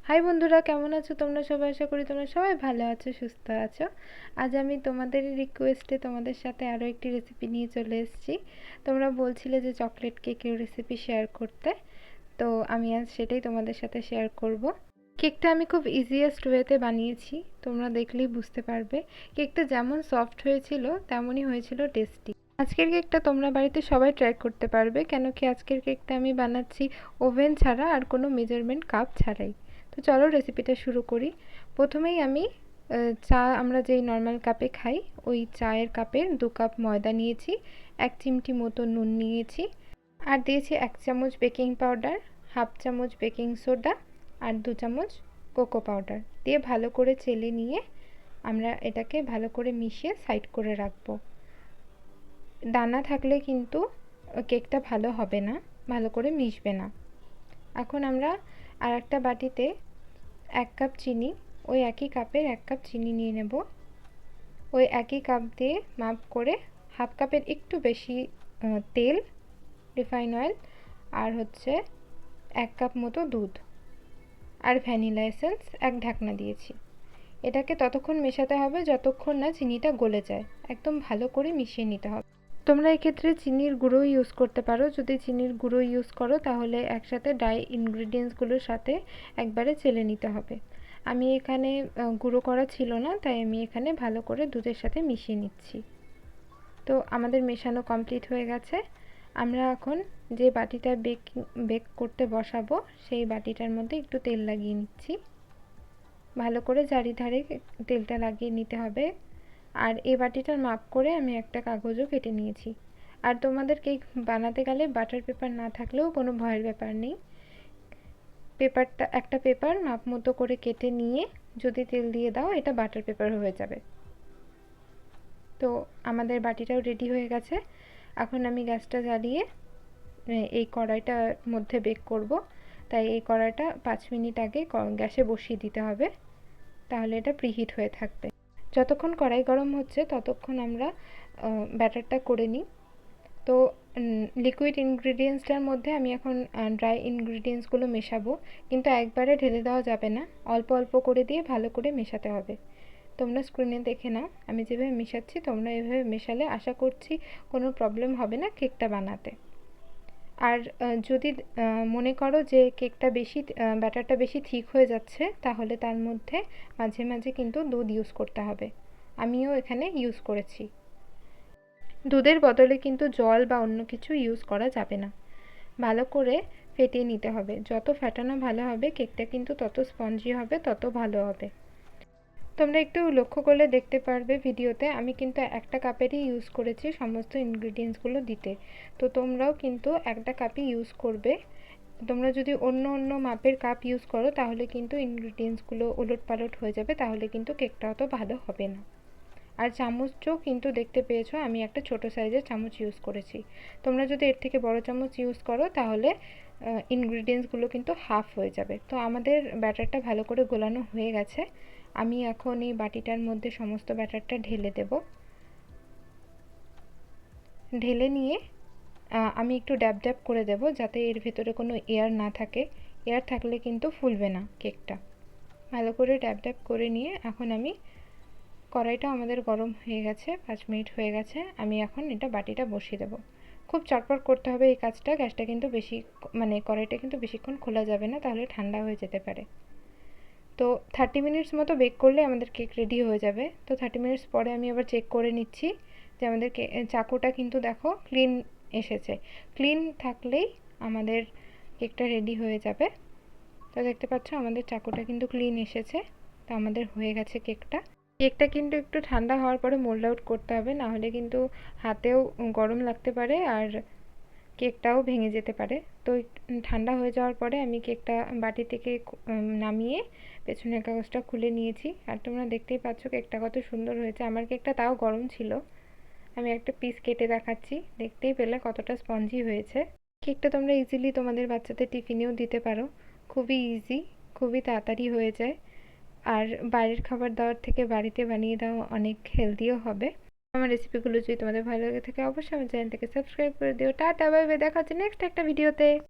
High বন্ধুরা, কেমন আছো তোমরা সবাই? আশা করি তোমরা সবাই ভালো আছো, সুস্থ আছো। আজ আমি তোমাদের রিকোয়েস্টে তোমাদের সাথে আরও একটি রেসিপি নিয়ে চলে এসেছি। তোমরা বলছিলে যে চকলেট কেকের রেসিপি শেয়ার করতে, তো আমি আজ সেটাই তোমাদের সাথে শেয়ার করব। কেকটা আমি খুব ইজিয়েস্ট ওয়েতে বানিয়েছি, তোমরা দেখলেই বুঝতে পারবে। কেকটা যেমন সফট হয়েছিল তেমনই হয়েছিল টেস্টি। আজকের কেকটা তোমরা বাড়িতে সবাই ট্রাই করতে পারবে, কেন কি আজকের কেকটা আমি বানাচ্ছি ওভেন ছাড়া আর কোনো মেজারমেন্ট কাপ ছাড়াই। তো চলো রেসিপিটা শুরু করি। প্রথমেই আমি আমরা যেই নর্মাল কাপে খাই ওই চায়ের কাপের 2 কাপ ময়দা নিয়েছি, 1 চিমটি মতো নুন নিয়েছি, আর দিয়েছি 1 চামচ বেকিং পাউডার, 1/2 চামচ বেকিং সোডা আর 2 চামচ কোকো পাউডার দিয়ে ভালো করে চেলে নিয়ে আমরা এটাকে ভালো করে মিশিয়ে সাইড করে রাখবো। দানা থাকলে কিন্তু কেকটা ভালো হবে না, ভালো করে মিশবে না। এখন আমরা আর একটা বাটিতে 1 কাপ চিনি, ওই একই কাপের 1 কাপ চিনি নিয়ে নেব। ওই একই কাপ দিয়ে মাপ করে 1/2 কাপের একটু বেশি তেল, রিফাইন অয়েল, আর হচ্ছে 1 কাপ মতো দুধ আর ভ্যানিলা এসেন্স 1 ঢাকনা দিয়েছি। এটাকে ততক্ষণ মেশাতে হবে যতক্ষণ না চিনিটা গলে যায়, একদম ভালো করে মিশিয়ে নিতে হবে। তোমরা এক্ষেত্রে চিনির গুঁড়ো ইউজ করতে পারো। যদি চিনির গুঁড়ো ইউজ করো তাহলে একসাথে ড্রাই ইনগ্রিডিয়েন্টসগুলোর সাথে একবারে চেলে নিতে হবে। আমি এখানে গুঁড়ো করা ছিল না, তাই আমি এখানে ভালো করে দুধের সাথে মিশিয়ে নিচ্ছি। তো আমাদের মেশানো কমপ্লিট হয়ে গেছে। আমরা এখন যে বাটিটা বেক করতে বসাবো সেই বাটিটার মধ্যে একটু তেল লাগিয়ে নিচ্ছি। ভালো করে চারিধারে তেলটা লাগিয়ে নিতে হবে। আর এই বাটিটার মাপ করে আমি একটা কাগজও কেটে নিয়েছি। আর তোমাদের কেক বানাতে গেলে বাটার পেপার না থাকলেও কোনো ভয়ের ব্যাপার নেই। একটা পেপার মাপ মতো করে কেটে নিয়ে যদি তেল দিয়ে দাও, এটা বাটার পেপার হয়ে যাবে। তো আমাদের বাটিটাও রেডি হয়ে গেছে। এখন আমি গ্যাসটা জ্বালিয়ে এই কড়াইটার মধ্যে বেক করব। তাই এই কড়াইটা 5 মিনিট আগে গ্যাসে বসিয়ে দিতে হবে, তাহলে এটা প্রিহিট হয়ে থাকবে। যতক্ষণ কড়াই গরম হচ্ছে ততক্ষণ আমরা ব্যাটারটা করে নিই। তো লিকুইড ইনগ্রিডিয়েন্টসটার মধ্যে আমি এখন ড্রাই ইনগ্রিডিয়েন্টসগুলো মেশাবো, কিন্তু একবারে ঢেলে দেওয়া যাবে না, অল্প অল্প করে দিয়ে ভালো করে মেশাতে হবে। তোমরা স্ক্রিনে দেখে নাও আমি যেভাবে মেশাচ্ছি, তোমরা এভাবে মেশালে আশা করছি কোনো প্রবলেম হবে না কেকটা বানাতে। আর যদি মনে করো যে কেকটা ব্যাটারটা বেশি থিক হয়ে যাচ্ছে, তাহলে তার মধ্যে মাঝে মাঝে কিন্তু দুধ ইউজ করতে হবে। আমিও এখানে ইউজ করেছি। দুধের বদলে কিন্তু জল বা অন্য কিছু ইউজ করা যাবে না। ভালো করে ফেটিয়ে নিতে হবে। যত ফেটানো ভালো হবে কেকটা কিন্তু তত স্পঞ্জি হবে, তত ভালো হবে। তোমরা একটু লক্ষ্য করলে দেখতে পারবে ভিডিওতে আমি কিন্তু একটা কাপেরই ইউজ করেছি সমস্ত ইনগ্রিডিয়েন্টসগুলো দিতে। তো তোমরাও কিন্তু একটা কাপই ইউজ করবে। তোমরা যদি অন্য অন্য মাপের কাপ ইউজ করো তাহলে কিন্তু ইনগ্রিডিয়েন্টসগুলো ওলটপালট হয়ে যাবে, তাহলে কিন্তু কেকটা অত ভালো হবে না। আর চামচও কিন্তু দেখতে পেয়েছো আমি একটা ছোট সাইজের চামচ ইউজ করেছি। তোমরা যদি এর থেকে বড় চামচ ইউজ করো তাহলে ইনগ্রিডিয়েন্টসগুলো কিন্তু হাফ হয়ে যাবে। তো আমাদের ব্যাটারটা ভালো করে গোলানো হয়ে গেছে। আমি এখন এই বাটিটার মধ্যে সমস্ত ব্যাটারটা ঢেলে দেব। ঢেলে নিয়ে আমি একটু ড্যাব ড্যাব করে দেব যাতে এর ভেতরে কোনো এয়ার না থাকে। এয়ার থাকলে কিন্তু ফুলবে না কেকটা। ভালো করে ড্যাব ড্যাব করে নিয়ে এখন আমি কড়াইটা আমাদের গরম হয়ে গেছে, 5 মিনিট হয়ে গেছে। আমি এখন এটা বাটিটা বসিয়ে দেব। খুব চটপট করতে হবে এই কাজটা। গ্যাসটা কিন্তু কড়াইটা কিন্তু বেশিক্ষণ খোলা যাবে না, তাহলে ঠান্ডা হয়ে যেতে পারে। তো 30 মিনিটস মতো বেক করলে আমাদের কেক রেডি হয়ে যাবে। তো 30 মিনিটস পরে আমি আবার চেক করে নিচ্ছি যে আমাদের চাকুটা কিন্তু দেখো ক্লিন এসেছে। ক্লিন থাকলেই আমাদের কেকটা রেডি হয়ে যাবে। তো দেখতে পাচ্ছ আমাদের চাকুটা কিন্তু ক্লিন এসেছে। তো আমাদের হয়ে গেছে কেকটা। কেকটা কিন্তু একটু ঠান্ডা হওয়ার পরে মোল্ড আউট করতে হবে, না হলে কিন্তু হাতেও গরম লাগতে পারে আর কেকটাও ভেঙে যেতে পারে। তো ঠান্ডা হয়ে যাওয়ার পরে আমি কেকটা বাটি থেকে নামিয়ে পেছনের কাগজটা খুলে নিয়েছি। আর তোমরা দেখতেই পাচ্ছ কেকটা কত সুন্দর হয়েছে। আমার কেকটা তাও গরম ছিল। আমি একটা পিস কেটে দেখাচ্ছি, দেখতেই পেলে কতটা স্পঞ্জি হয়েছে। কেকটা তোমরা ইজিলি তোমাদের বাচ্চাদের টিফিনেও দিতে পারো। খুবই ইজি, খুবই তাড়াতাড়ি হয়ে যায়। আর বাইরের খাবার দাবার থেকে বাড়িতে বানিয়ে দাও অনেক হেলদিও হবে। আমার রেসিপিগুলো যদি তোমাদের ভালো লাগে থাকে অবশ্যই আমার চ্যানেলটাকে সাবস্ক্রাইব করে দিও। টাটা, বাই বাই, দেখা হচ্ছে নেক্সট একটা ভিডিওতে।